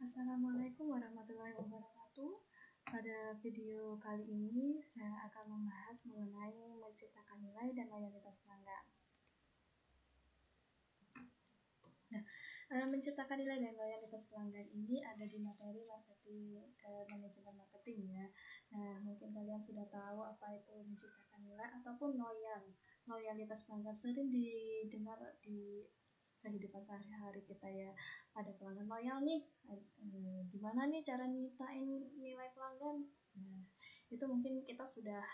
Assalamualaikum warahmatullahi wabarakatuh. Pada video kali ini saya akan membahas mengenai menciptakan nilai dan loyalitas pelanggan. Menciptakan nilai dan loyalitas pelanggan ini ada di materi manajemen marketing ya. Nah, mungkin kalian sudah tahu apa itu menciptakan nilai ataupun loyalitas pelanggan. Sering didengar di kehidupan sehari-hari kita ya. Ada pelanggan loyal nih, gimana nih cara nyiptain nilai pelanggan? Nah, itu mungkin kita sudah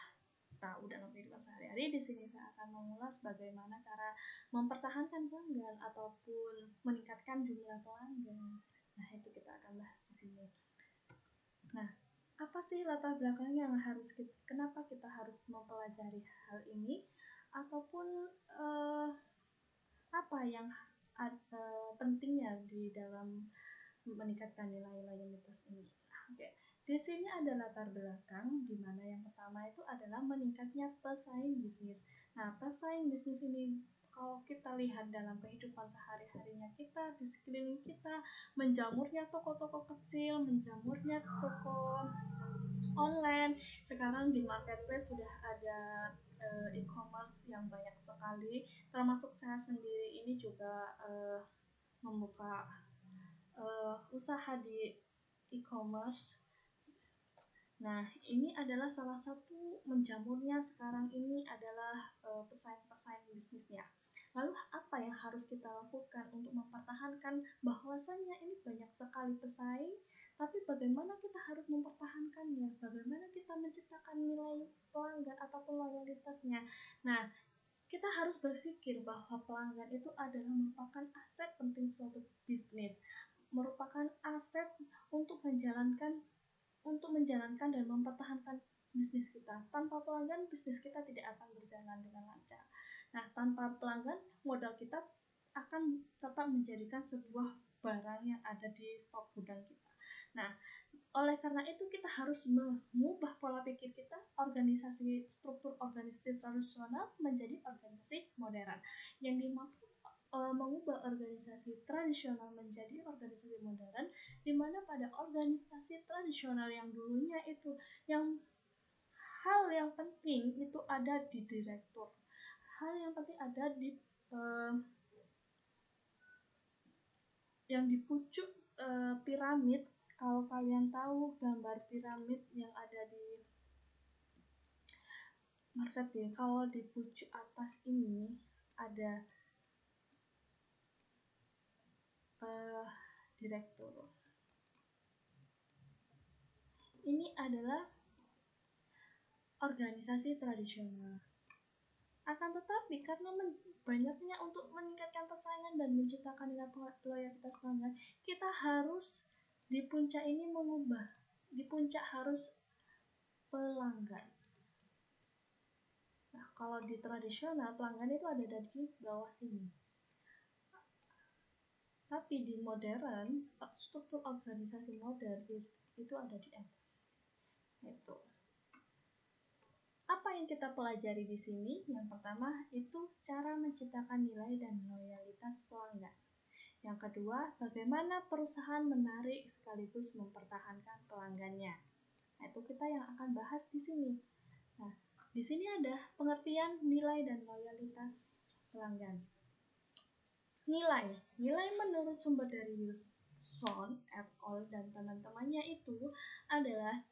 tahu dalam kehidupan sehari-hari. Di sini saya akan mengulas bagaimana cara mempertahankan pelanggan ataupun meningkatkan jumlah pelanggan. Nah, itu kita akan bahas di sini. Nah, apa sih latar belakangnya yang kenapa kita harus mempelajari hal ini, ataupun apa yang pentingnya di dalam meningkatkan nilai loyalitas ini. Oke. Di sini ada latar belakang di mana yang pertama itu adalah meningkatnya pesaing bisnis. Nah, pesaing bisnis ini kalau kita lihat dalam kehidupan sehari-harinya kita, di sekeliling kita, menjamurnya toko-toko kecil, menjamurnya toko online. Sekarang di marketplace sudah ada e-commerce yang banyak sekali, termasuk saya sendiri ini juga membuka usaha di e-commerce. Nah, ini adalah salah satu menjamurnya sekarang ini adalah pesaing-pesaing bisnisnya. Lalu apa yang harus kita lakukan untuk mempertahankan bahwasannya ini banyak sekali pesaing, tapi bagaimana kita harus mempertahankannya, bagaimana kita menciptakan nilai pelanggan ataupun loyalitasnya. Nah, kita harus berpikir bahwa pelanggan itu adalah merupakan aset penting suatu bisnis, merupakan aset untuk menjalankan dan mempertahankan bisnis kita. Tanpa pelanggan, bisnis kita tidak akan berjalan dengan lancar. Nah, tanpa pelanggan, modal kita akan tetap menjadikan sebuah barang yang ada di stok gudang kita. Nah, oleh karena itu kita harus mengubah pola pikir kita, struktur organisasi tradisional menjadi organisasi modern. Yang dimaksud mengubah organisasi tradisional menjadi organisasi modern, di mana pada organisasi tradisional yang dulunya itu hal yang penting itu ada di direktur, hal yang penting ada di yang di pucuk piramid. Kalau kalian tahu gambar piramid yang ada di marketing, kalau di pucuk atas ini ada direktur. Ini adalah organisasi tradisional. Akan tetapi karena banyaknya untuk meningkatkan persaingan dan menciptakan nilai loyalitas pelanggan, kita harus di puncak ini mengubah. Di puncak harus pelanggan. Nah, kalau di tradisional pelanggan itu ada di bawah sini. Tapi di modern, struktur organisasi modern itu ada di atas. Itu. Apa yang kita pelajari di sini? Yang pertama itu cara menciptakan nilai dan loyalitas pelanggan. Yang kedua, bagaimana perusahaan menarik sekaligus mempertahankan pelanggannya. Nah, itu kita yang akan bahas di sini. Nah, di sini ada pengertian nilai dan loyalitas pelanggan. Nilai menurut sumber dari Wilson et al. Dan teman-temannya itu adalah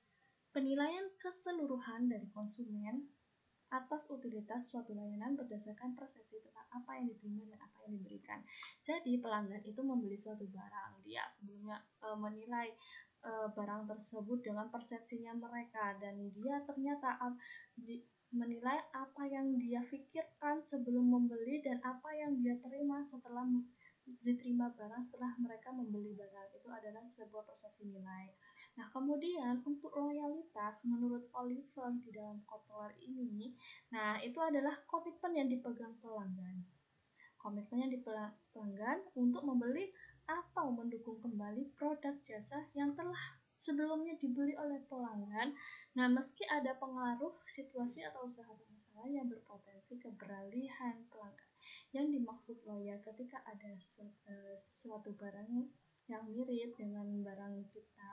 penilaian keseluruhan dari konsumen atas utilitas suatu layanan berdasarkan persepsi tentang apa yang diterima dan apa yang diberikan. Jadi pelanggan itu membeli suatu barang, dia sebelumnya menilai barang tersebut dengan persepsinya mereka, dan dia ternyata menilai apa yang dia pikirkan sebelum membeli dan apa yang dia terima setelah diterima barang setelah mereka membeli barang. Itu adalah sebuah persepsi nilai. Nah, kemudian untuk loyalitas menurut Oliver di dalam Kotler ini, nah itu adalah komitmen yang dipegang pelanggan. Komitmen yang dipegang pelanggan untuk membeli atau mendukung kembali produk jasa yang telah sebelumnya dibeli oleh pelanggan. Nah, meski ada pengaruh situasi atau usaha pengusaha yang berpotensi keberalihan pelanggan. Yang dimaksud loyal ketika ada suatu barang yang mirip dengan barang kita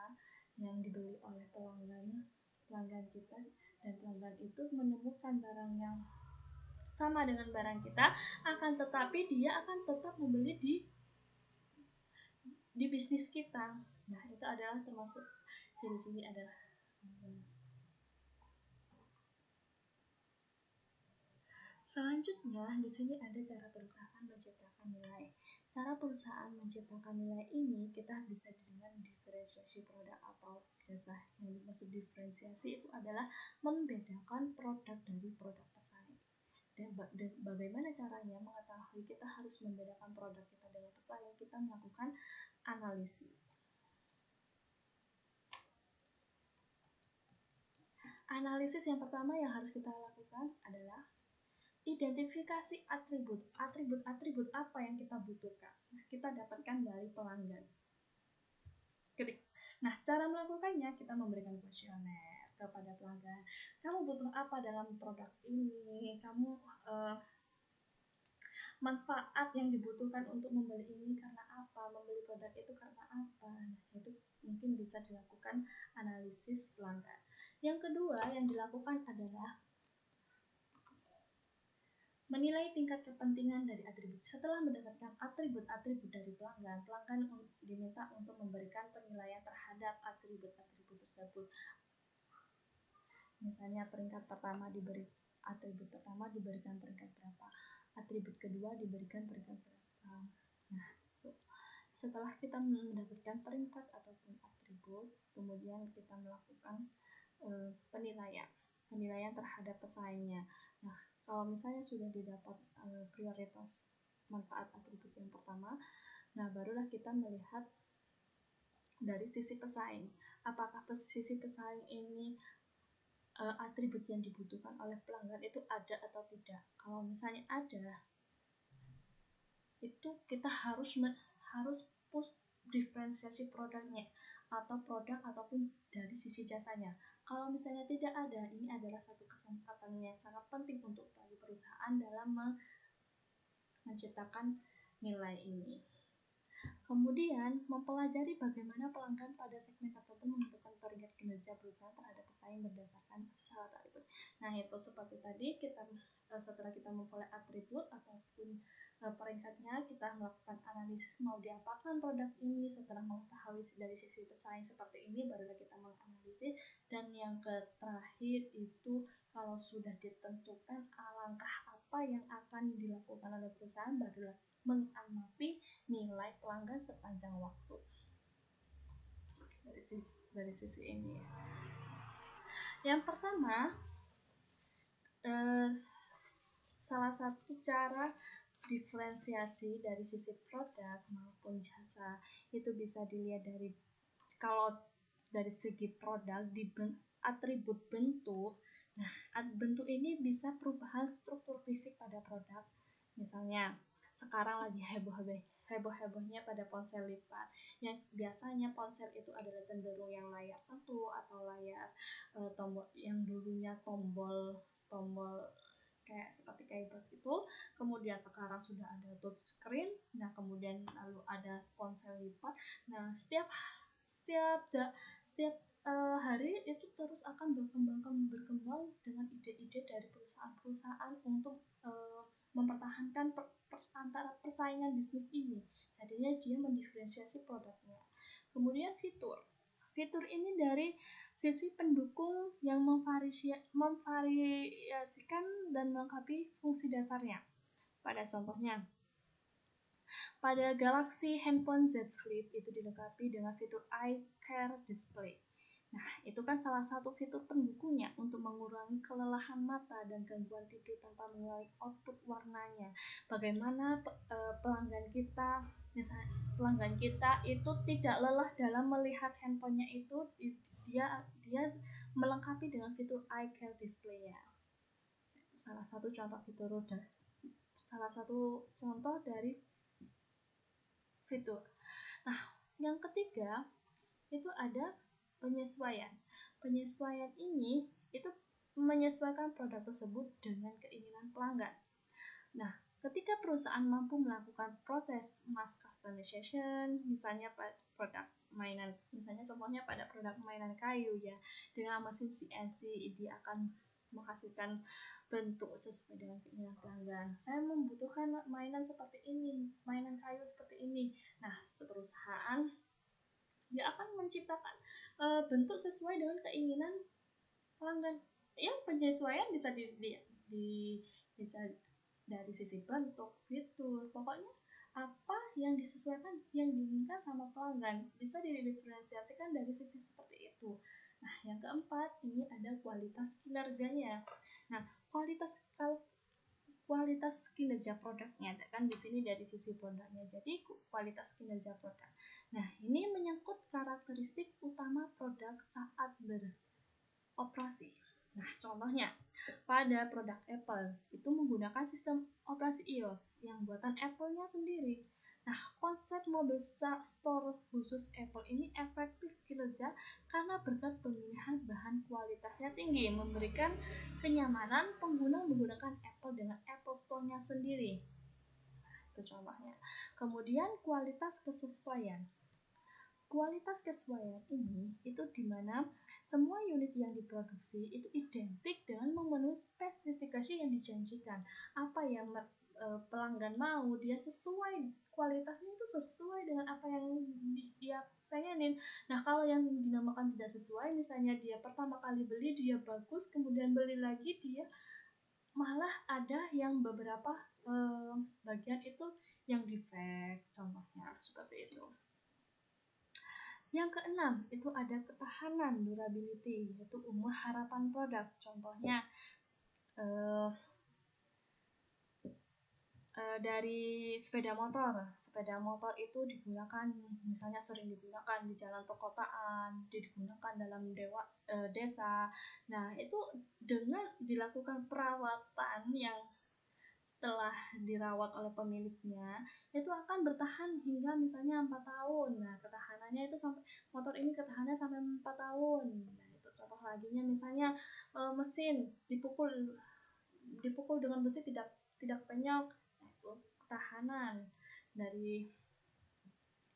yang dibeli oleh pelanggan kita, dan pelanggan itu menemukan barang yang sama dengan barang kita, akan tetapi dia akan tetap membeli di bisnis kita. Nah, itu adalah termasuk ciri-ciri adalah selanjutnya di sini ada cara perusahaan menciptakan nilai. Cara perusahaan menciptakan nilai ini kita bisa dengan diferensiasi produk atau jasa. Yang dimaksud diferensiasi itu adalah membedakan produk dari produk pesaing. Dan bagaimana caranya mengetahui kita harus membedakan produk kita dengan pesaing? Kita melakukan analisis. Analisis yang pertama yang harus kita lakukan adalah identifikasi atribut apa yang kita butuhkan. Nah, kita dapatkan dari pelanggan. Nah, cara melakukannya kita memberikan kuesioner kepada pelanggan. Kamu butuh apa dalam produk ini? Kamu manfaat yang dibutuhkan untuk membeli ini karena apa? Membeli produk itu karena apa? Nah, itu mungkin bisa dilakukan analisis pelanggan. Yang kedua yang dilakukan adalah menilai tingkat kepentingan dari atribut. Setelah mendapatkan atribut-atribut dari pelanggan diminta untuk memberikan penilaian terhadap atribut-atribut tersebut. Misalnya atribut pertama diberikan peringkat berapa, atribut kedua diberikan peringkat berapa. Nah, setelah kita mendapatkan peringkat ataupun atribut, kemudian kita melakukan penilaian terhadap pesaingnya. Nah, kalau misalnya sudah didapat prioritas manfaat atribut yang pertama, nah barulah kita melihat dari sisi pesaing. Apakah sisi pesaing ini atribut yang dibutuhkan oleh pelanggan itu ada atau tidak? Kalau misalnya ada, itu kita harus push diferensiasi produknya atau produk ataupun dari sisi jasanya. Kalau misalnya tidak ada, ini adalah satu kesempatan yang sangat penting untuk bagi perusahaan dalam menciptakan nilai ini. Kemudian, mempelajari bagaimana pelanggan pada segmen tertentu menentukan peringkat kinerja perusahaan terhadap pesaing berdasarkan syarat atribut. Nah, itu seperti tadi setelah kita memperoleh atribut ataupun peringkatnya, kita melakukan analisis mau diapakan produk ini. Setelah mengetahui dari sisi pesaing seperti ini, barulah kita menganalisis. Dan yang terakhir itu kalau sudah ditentukan langkah apa yang akan dilakukan oleh perusahaan, barulah mengamati nilai pelanggan sepanjang waktu. Dari sisi ini. Yang pertama, salah satu cara diferensiasi dari sisi produk maupun jasa itu bisa dilihat dari, kalau dari segi produk di atribut bentuk. Nah, bentuk ini bisa perubahan struktur fisik pada produk. Misalnya sekarang lagi heboh-hebohnya pada ponsel lipat, yang biasanya ponsel itu adalah cenderung yang layar sentuh atau layar tombol yang dulunya tombol kayak seperti keyboard itu, kemudian sekarang sudah ada touchscreen. Nah, kemudian lalu ada ponsel lipat. Nah, setiap hari itu terus akan berkembang dengan ide-ide dari perusahaan-perusahaan untuk mempertahankan antara persaingan bisnis ini. Jadinya dia mendiferensiasi produknya. Kemudian fitur ini dari sisi pendukung yang memvariasikan dan melengkapi fungsi dasarnya. Pada contohnya, pada Galaxy handphone Z Flip itu dilengkapi dengan fitur Eye Care Display. Nah, itu kan salah satu fitur pendukungnya untuk mengurangi kelelahan mata dan gangguan tidur tanpa mengurangi output warnanya. Bagaimana pelanggan kita itu tidak lelah dalam melihat handphonenya itu, dia melengkapi dengan fitur Eye Care Display-nya. Salah satu contoh dari fitur. Nah, yang ketiga itu ada penyesuaian. Penyesuaian ini itu menyesuaikan produk tersebut dengan keinginan pelanggan. Nah, ketika perusahaan mampu melakukan proses mass customization, misalnya pada produk mainan, misalnya contohnya pada produk mainan kayu ya, dengan mesin CNC dia akan menghasilkan bentuk sesuai dengan keinginan pelanggan. Saya membutuhkan mainan seperti ini, mainan kayu seperti ini. Nah, perusahaan dia akan menciptakan bentuk sesuai dengan keinginan pelanggan. Yang penyesuaian bisa bisa dari sisi bentuk, fitur, pokoknya apa yang disesuaikan, yang diinginkan sama pelanggan bisa didiferensiasikan dari sisi seperti itu. Nah, yang keempat ini ada kualitas kinerjanya. Nah, kualitas kinerja produknya kan di sini dari sisi produknya. Jadi kualitas kinerja produk. Nah, ini menyangkut karakteristik utama produk saat beroperasi. Nah, contohnya pada produk Apple itu menggunakan sistem operasi iOS yang buatan Apple-nya sendiri. Nah, konsep mobil store khusus Apple ini efektif kinerja karena berkat pemilihan bahan kualitasnya tinggi, memberikan kenyamanan pengguna menggunakan Apple dengan Apple Store-nya sendiri. Itu contohnya. Kemudian kualitas kesesuaian. Kualitas kesesuaian ini itu dimana semua unit yang diproduksi itu identik dengan memenuhi spesifikasi yang dijanjikan. Apa yang pelanggan mau, dia sesuai, kualitasnya itu sesuai dengan apa yang dia pengenin. Nah, kalau yang dinamakan tidak sesuai, misalnya dia pertama kali beli dia bagus, kemudian beli lagi dia malah ada yang beberapa bagian itu yang defect, contohnya seperti itu. Yang keenam itu ada ketahanan, durability, yaitu umur harapan produk. Contohnya dari sepeda motor itu digunakan, misalnya sering digunakan di jalan perkotaan, digunakan dalam desa. Nah, itu dengan dilakukan perawatan yang setelah dirawat oleh pemiliknya itu akan bertahan hingga misalnya 4 tahun. Nah, ketahanannya itu sampai motor ini ketahanannya sampai 4 tahun. Nah, itu contoh laginya misalnya mesin dipukul dengan besi tidak penyok. Nah, itu ketahanan dari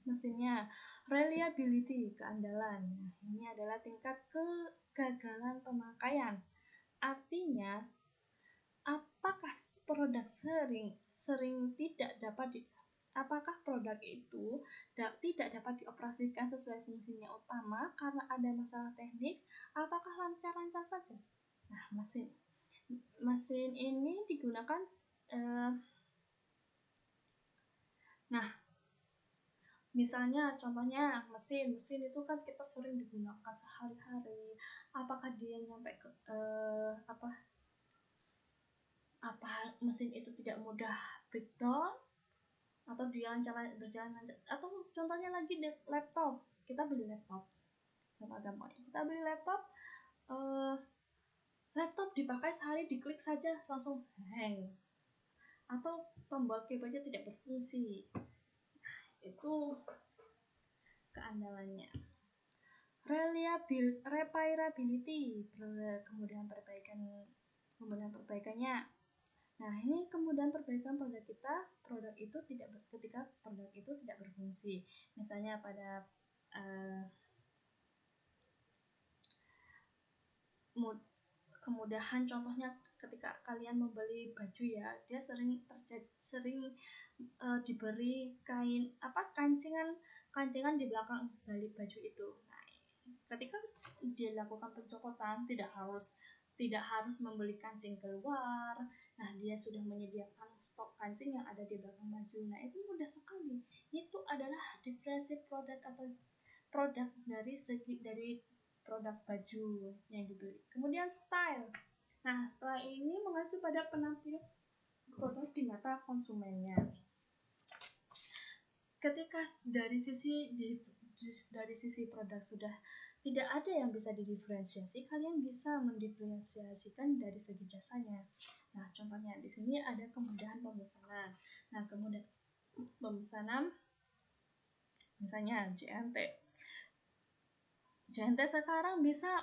mesinnya. Reliability, keandalan. Nah, ini adalah tingkat kegagalan pemakaian. Artinya apakah produk sering tidak dapat apakah produk itu tidak dapat dioperasikan sesuai fungsinya utama karena ada masalah teknis, ataukah lancar-lancar saja. Nah, mesin ini digunakan misalnya contohnya mesin itu kan kita sering digunakan sehari-hari. Apakah dia nyampe ke apa mesin itu tidak mudah breakdown atau dia berjalan lancar. Atau contohnya lagi laptop, kita beli laptop, contoh gampangnya kita beli laptop, laptop dipakai sehari, diklik saja langsung hang, atau tombol keyboardnya tidak berfungsi. Itu keandalannya. Repairability, kemudian perbaikannya. Nah, ini kemudian perbaikan produk itu ketika produk itu tidak berfungsi. Misalnya pada kemudahan, contohnya ketika kalian membeli baju ya, dia sering diberi kancingan di belakang balik baju itu. Nah, ketika dia lakukan pencopotan tidak harus membeli kancing keluar. Nah, dia sudah menyediakan stok kancing yang ada di belakang baju. Nah, itu mudah sekali. Itu adalah diferensi produk atau produk dari produk baju yang dibeli. Kemudian style. Nah, style ini mengacu pada penampilan produk di mata konsumennya. Ketika dari sisi produk sudah tidak ada yang bisa didiferensiasi, kalian bisa mendiferensiasikan dari segi jasanya. Nah, contohnya di sini ada kemudahan pemesanan. Nah, kemudian pemesanan misalnya JNT sekarang bisa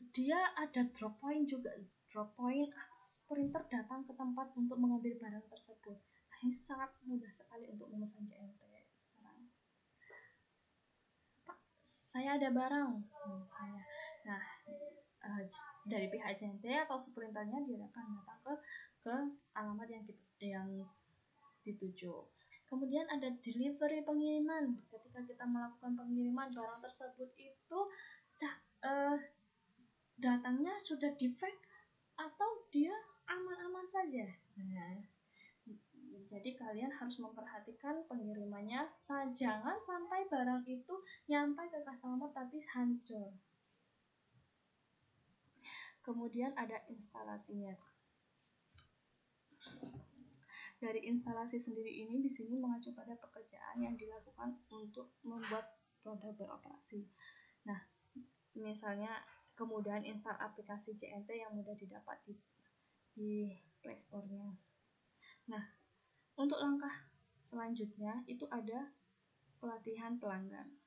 dia ada drop point juga. Drop point sprinter datang ke tempat untuk mengambil barang tersebut. Nah, ini sangat mudah sekali untuk memesan JNT sekarang. Pak, saya ada barang misalnya. Nah, dari pihak JNT atau sprinternya dia akan datang ke alamat yang dituju. Kemudian ada delivery, pengiriman. Ketika kita melakukan pengiriman barang tersebut itu datangnya sudah defect atau dia aman-aman saja. Nah, jadi kalian harus memperhatikan pengirimannya, jangan sampai barang itu nyampe ke customer tapi hancur. Kemudian ada instalasinya. Dari instalasi sendiri ini di sini mengacu pada pekerjaan yang dilakukan untuk membuat produk beroperasi. Nah, misalnya kemudahan install aplikasi JNT yang mudah didapat di Play Store-nya. Nah, untuk langkah selanjutnya itu ada pelatihan pelanggan.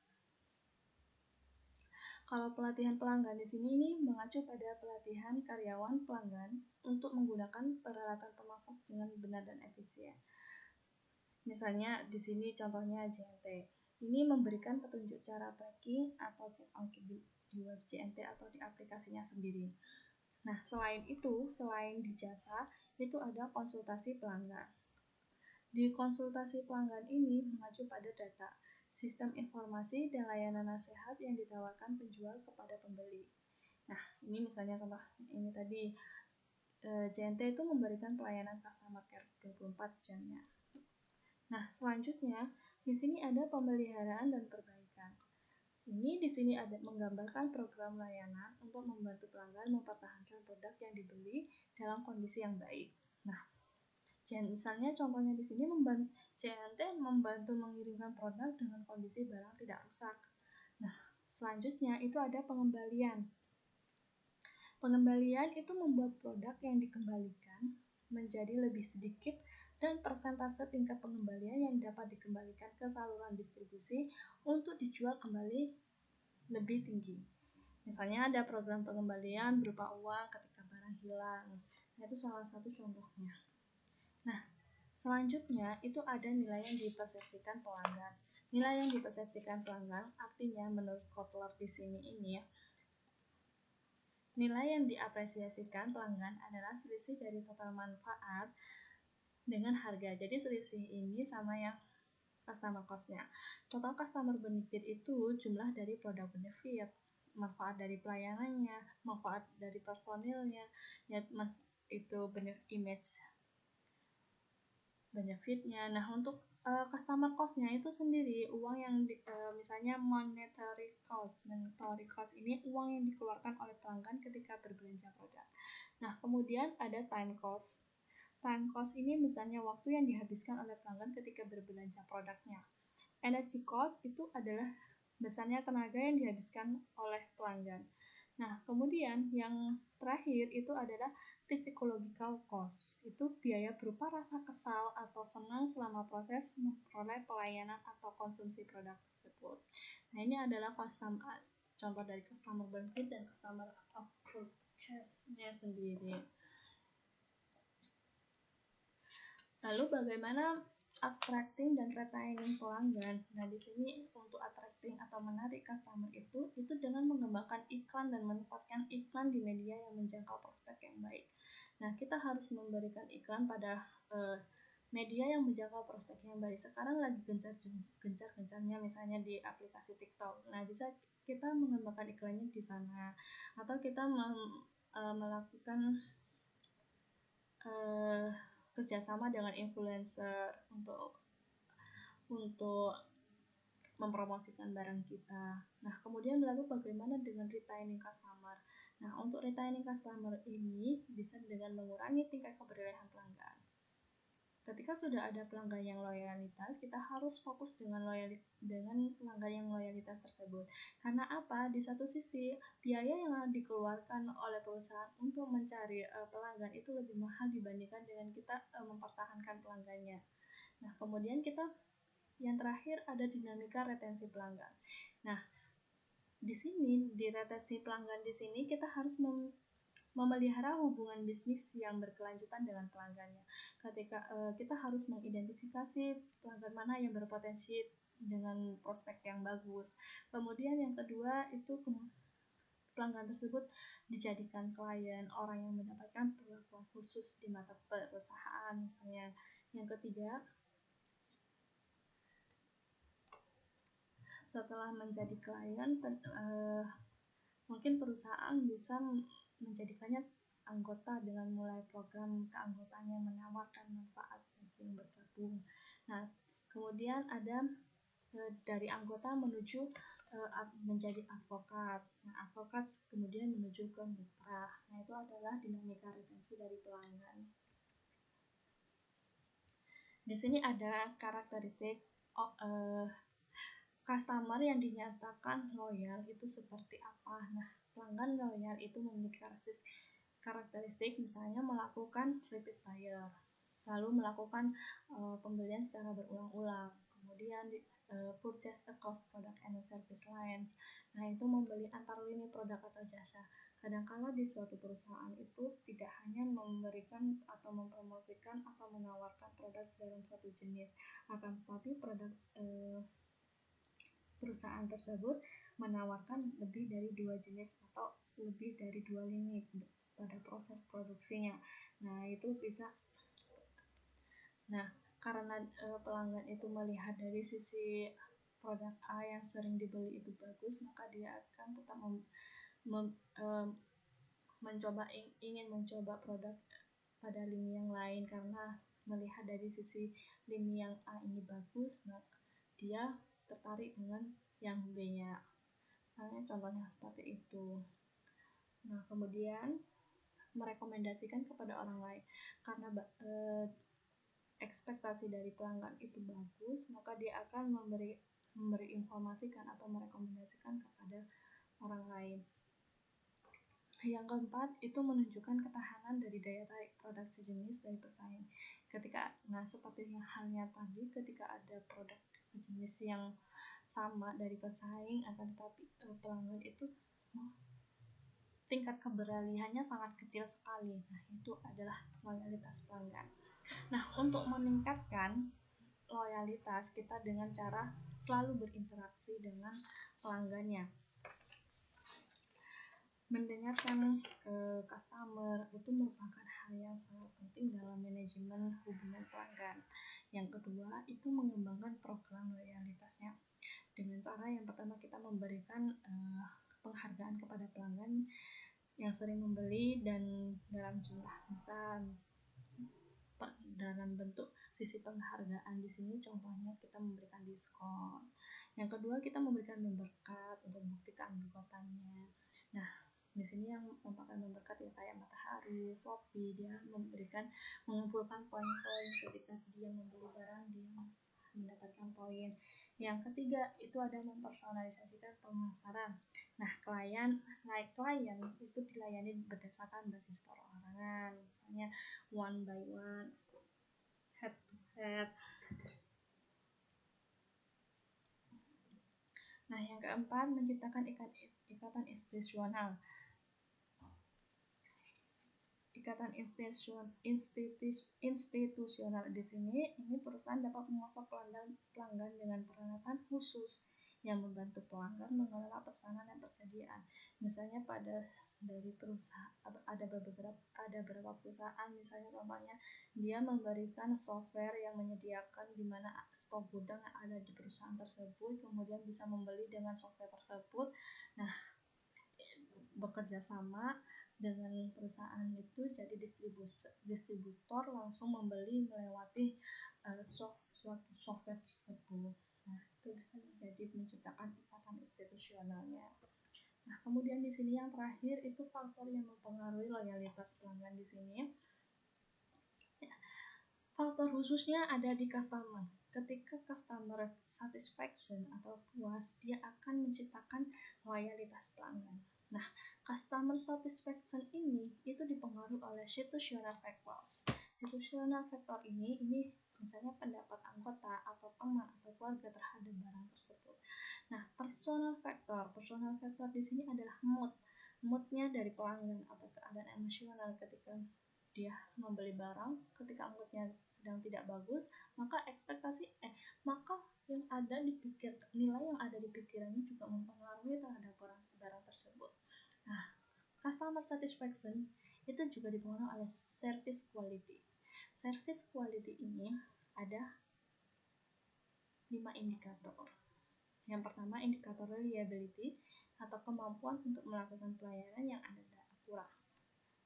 Kalau pelatihan pelanggan di sini ini mengacu pada pelatihan karyawan pelanggan untuk menggunakan peralatan pemasok dengan benar dan efisien. Misalnya di sini contohnya JNT. Ini memberikan petunjuk cara tracking atau check out di web JNT atau di aplikasinya sendiri. Nah, selain itu, selain di jasa, itu ada konsultasi pelanggan. Di konsultasi pelanggan ini mengacu pada data, sistem informasi dan layanan nasihat yang ditawarkan penjual kepada pembeli. Nah, ini misalnya contoh ini tadi JNT itu memberikan pelayanan customer care 24 jamnya. Nah, selanjutnya di sini ada pemeliharaan dan perbaikan. Ini di sini ada menggambarkan program layanan untuk membantu pelanggan mempertahankan produk yang dibeli dalam kondisi yang baik. Nah, misalnya contohnya di sini JNT membantu mengirimkan produk dengan kondisi barang tidak rusak. Nah, selanjutnya itu ada pengembalian. Pengembalian itu membuat produk yang dikembalikan menjadi lebih sedikit dan persentase tingkat pengembalian yang dapat dikembalikan ke saluran distribusi untuk dijual kembali lebih tinggi. Misalnya ada program pengembalian berupa uang ketika barang hilang. Nah, itu salah satu contohnya. Nah, selanjutnya itu ada nilai yang dipersepsikan pelanggan. Nilai yang dipersepsikan pelanggan artinya menurut Kotler di sini ini nilai yang diapresiasikan pelanggan adalah selisih dari total manfaat dengan harga. Jadi selisih ini sama yang customer cost-nya. Total customer benefit itu jumlah dari produk benefit, manfaat dari pelayanannya, manfaat dari personilnya, ya itu image benefitnya. Nah, untuk customer cost-nya itu sendiri uang yang misalnya monetary cost ini uang yang dikeluarkan oleh pelanggan ketika berbelanja produk. Nah, kemudian ada time cost. Time cost ini misalnya waktu yang dihabiskan oleh pelanggan ketika berbelanja produknya. Energy cost itu adalah besarnya tenaga yang dihabiskan oleh pelanggan. Nah, kemudian yang terakhir itu adalah psychological cost. Itu biaya berupa rasa kesal atau senang selama proses memperoleh pelayanan atau konsumsi produk tersebut. Nah, ini adalah contoh dari customer benefit dan customer advocacy-nya sendiri. Lalu bagaimana attracting dan retaining pelanggan? Nah, di sini untuk attracting atau menarik customer itu dengan mengembangkan iklan dan menempatkan iklan di media yang menjangkau prospek yang baik. Nah, kita harus memberikan iklan pada media yang menjangkau prospek yang baik. Sekarang lagi gencar-gencarnya misalnya di aplikasi TikTok. Nah, bisa kita mengembangkan iklannya di sana atau kita melakukan kerjasama dengan influencer untuk mempromosikan barang kita. Nah, kemudian lalu bagaimana dengan retaining customer? Nah, untuk retaining customer ini bisa dengan mengurangi tingkat keberlainan pelanggan. Ketika sudah ada pelanggan yang loyalitas, kita harus fokus dengan pelanggan yang loyalitas tersebut. Karena apa? Di satu sisi, biaya yang dikeluarkan oleh perusahaan untuk mencari pelanggan itu lebih mahal dibandingkan dengan kita mempertahankan pelanggannya. Nah, kemudian yang terakhir ada dinamika retensi pelanggan. Nah, di sini di retensi pelanggan di sini kita harus memelihara hubungan bisnis yang berkelanjutan dengan pelanggannya. Ketika kita harus mengidentifikasi pelanggan mana yang berpotensi dengan prospek yang bagus. Kemudian yang kedua itu pelanggan tersebut dijadikan klien, orang yang mendapatkan perlakuan khusus di mata perusahaan misalnya. Yang ketiga, setelah menjadi klien, mungkin perusahaan bisa menjadikannya anggota dengan mulai program keanggotaan yang menawarkan manfaat bagi yang bergabung. Nah, kemudian ada dari anggota menuju menjadi advokat. Nah, advokat kemudian menuju ke mitra. Nah, itu adalah dinamika retensi dari pelanggan. Di sini ada karakteristik customer yang dinyatakan loyal itu seperti apa. Nah, pelanggan loyal itu memiliki karakteristik misalnya melakukan repeat buyer, selalu melakukan pembelian secara berulang-ulang, kemudian purchase across product and service lines. Nah, itu membeli antar lini produk atau jasa. Kadangkala di suatu perusahaan itu tidak hanya memberikan atau mempromosikan atau menawarkan produk dalam satu jenis, akan tetapi perusahaan tersebut menawarkan lebih dari 2 jenis atau lebih dari 2 lini pada proses produksinya. Nah, itu bisa. Nah, karena pelanggan itu melihat dari sisi produk A yang sering dibeli itu bagus, maka dia akan tetap ingin mencoba produk pada lini yang lain karena melihat dari sisi lini yang A ini bagus, maka dia tertarik dengan yang B-nya. Misalnya contohnya seperti itu. Nah, kemudian merekomendasikan kepada orang lain karena ekspektasi dari pelanggan itu bagus, maka dia akan memberi informasikan atau merekomendasikan kepada orang lain. Yang keempat, itu menunjukkan ketahanan dari daya tarik produk sejenis dari pesaing. Seperti halnya tadi, ketika ada produk sejenis yang sama dari pesaing, akan tetapi pelanggan itu tingkat keberalihannya sangat kecil sekali. Nah, itu adalah loyalitas pelanggan. Nah, untuk meningkatkan loyalitas kita dengan cara selalu berinteraksi dengan pelanggannya. Mendengarkan customer itu merupakan hal yang sangat penting dalam manajemen hubungan pelanggan. Yang kedua, itu mengembangkan program loyalitasnya. Dengan cara yang pertama, kita memberikan penghargaan kepada pelanggan yang sering membeli dan dalam jumlah besar. Dalam bentuk sisi penghargaan di sini contohnya kita memberikan diskon. Yang kedua, kita memberikan member card untuk bukti keanggotaannya. Nah, di sini yang merupakan member card ya kayak Matahari, Shopee, dia mengumpulkan poin-poin ketika dia membeli barang, dia mendapatkan poin. Yang ketiga, itu ada mempersonalisasikan pemasaran. Nah, klien itu dilayani berdasarkan basis perorangan, misalnya one by one, head to head. Nah, yang keempat, menciptakan ikatan institusional. Ikatan institusional di sini, ini perusahaan dapat memasok pelanggan dengan peralatan khusus yang membantu pelanggan mengelola pesanan dan persediaan. Misalnya dari perusahaan ada beberapa perusahaan, misalnya contohnya dia memberikan software yang menyediakan di mana stok gudang yang ada di perusahaan tersebut, kemudian bisa membeli dengan software tersebut. Nah, bekerja sama dengan perusahaan itu jadi distributor langsung membeli melewati suatu software tersebut. Nah, itu bisa menjadi menciptakan ikatan institusionalnya. Nah, kemudian di sini yang terakhir itu faktor yang mempengaruhi loyalitas pelanggan di sini. Faktor khususnya ada di customer. Ketika customer satisfaction atau puas, dia akan menciptakan loyalitas pelanggan. Nah, customer satisfaction ini itu dipengaruhi oleh situational factors. Situational factor ini misalnya pendapat anggota atau teman atau keluarga terhadap barang tersebut. Nah, personal factor di sini adalah mood. moodnya dari pelanggan atau keadaan emosional ketika dia membeli barang. Ketika moodnya sedang tidak bagus, maka maka yang ada di nilai yang ada di pikirannya juga mempengaruhi terhadap barang tersebut. Nah, customer satisfaction itu juga dipengaruhi oleh service quality. Service quality ini ada 5 indikator. Yang pertama, indikator reliability atau kemampuan untuk melakukan pelayanan yang akurat.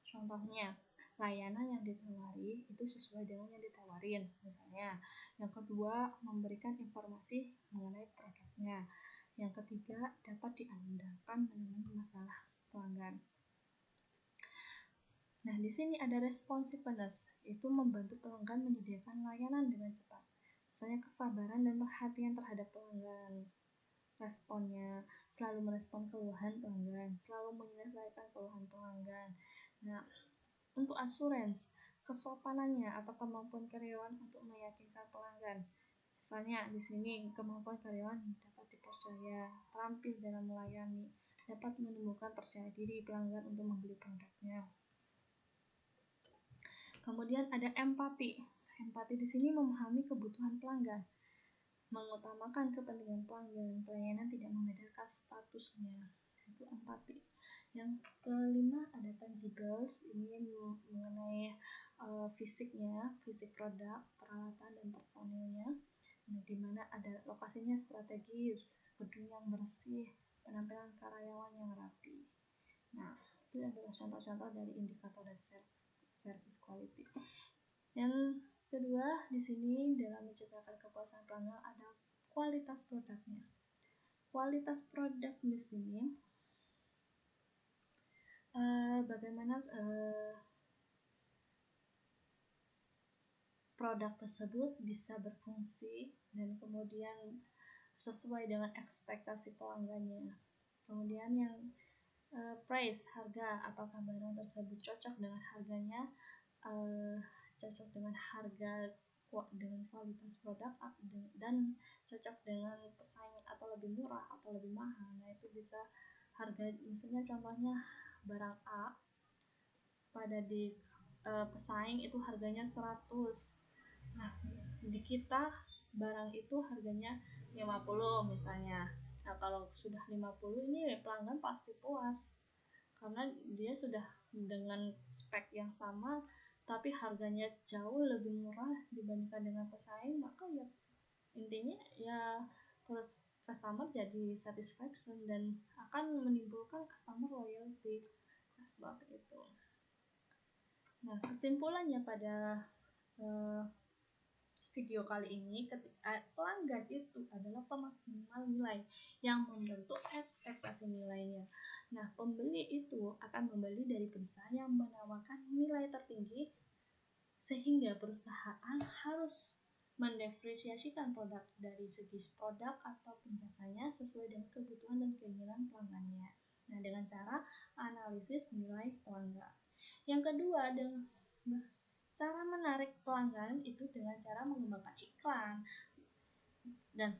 Contohnya, layanan yang ditawari itu sesuai dengan yang ditawarin, misalnya. Yang kedua, memberikan informasi mengenai produknya. Yang ketiga, dapat diandalkan mengenai masalah pelanggan. Nah, di sini ada responsiveness, itu membantu pelanggan menyediakan layanan dengan cepat. Misalnya kesabaran dan perhatian terhadap pelanggan. Responnya selalu merespon keluhan pelanggan, selalu menyelesaikan keluhan pelanggan. Nah, untuk assurance, kesopanannya atau kemampuan karyawan untuk meyakinkan pelanggan. Misalnya di sini kemampuan karyawan dapat dipercaya, terampil dalam melayani, dapat menumbuhkan percaya diri pelanggan untuk membeli produknya. Kemudian ada empati. Empati di sini memahami kebutuhan pelanggan, mengutamakan kepentingan pelanggan, pelayanan tidak membedakan statusnya. Itu empati. Yang kelima ada tangibles, ini mengenai fisiknya, fisik produk, peralatan dan personilnya. Nah, di mana ada lokasinya strategis, gedung yang bersih, penampilan karyawan yang rapi. Nah, itu adalah contoh-contoh dari indikator dari service quality. Yang kedua, di sini dalam menciptakan kepuasan pelanggan ada kualitas produknya. Kualitas produk di sini bagaimana produk tersebut bisa berfungsi dan kemudian sesuai dengan ekspektasi pelanggannya. Kemudian yang price, harga, apakah barang tersebut cocok dengan harganya, cocok dengan harga dengan kualitas produk dan cocok dengan pesaing atau lebih murah atau lebih mahal. Nah, itu bisa harga, misalnya contohnya barang A pada di pesaing itu harganya 100. Nah, di kita barang itu harganya 50 misalnya. Nah, kalau sudah 50 ini pelanggan pasti puas karena dia sudah dengan spek yang sama tapi harganya jauh lebih murah dibandingkan dengan pesaing, maka ya intinya ya terus customer jadi satisfaction dan akan menimbulkan customer loyalty. Nah, seperti itu. Nah, kesimpulannya pada video kali ini, ketika pelanggan itu adalah pemaksimal nilai yang membentuk ekspektasi nilainya. Nah, pembeli itu akan membeli dari perusahaan yang menawarkan nilai tertinggi, sehingga perusahaan harus mendepresiasikan produk dari segi produk atau jasanya sesuai dengan kebutuhan dan keinginan pelanggannya. Nah, dengan cara analisis nilai pelanggan. Yang kedua, dengan cara menarik pelanggan itu dengan cara mengembangkan iklan dan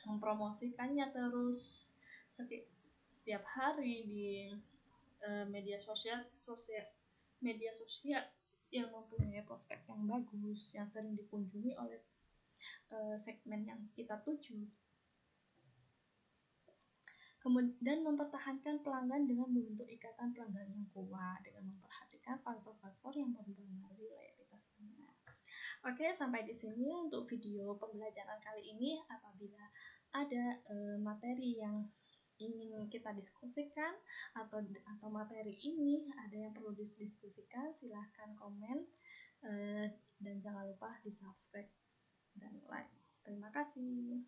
mempromosikannya terus setiap hari di media sosial yang mempunyai prospek yang bagus, yang sering dikunjungi oleh segmen yang kita tuju. Dan mempertahankan pelanggan dengan membentuk ikatan pelanggan yang kuat dengan memperhatikan faktor-faktor yang mempengaruhi loyalitas pelanggan. Oke, sampai di sini untuk video pembelajaran kali ini. Apabila ada materi yang ingin kita diskusikan atau materi ini ada yang perlu didiskusikan, silahkan komen dan jangan lupa di subscribe dan like. Terima kasih.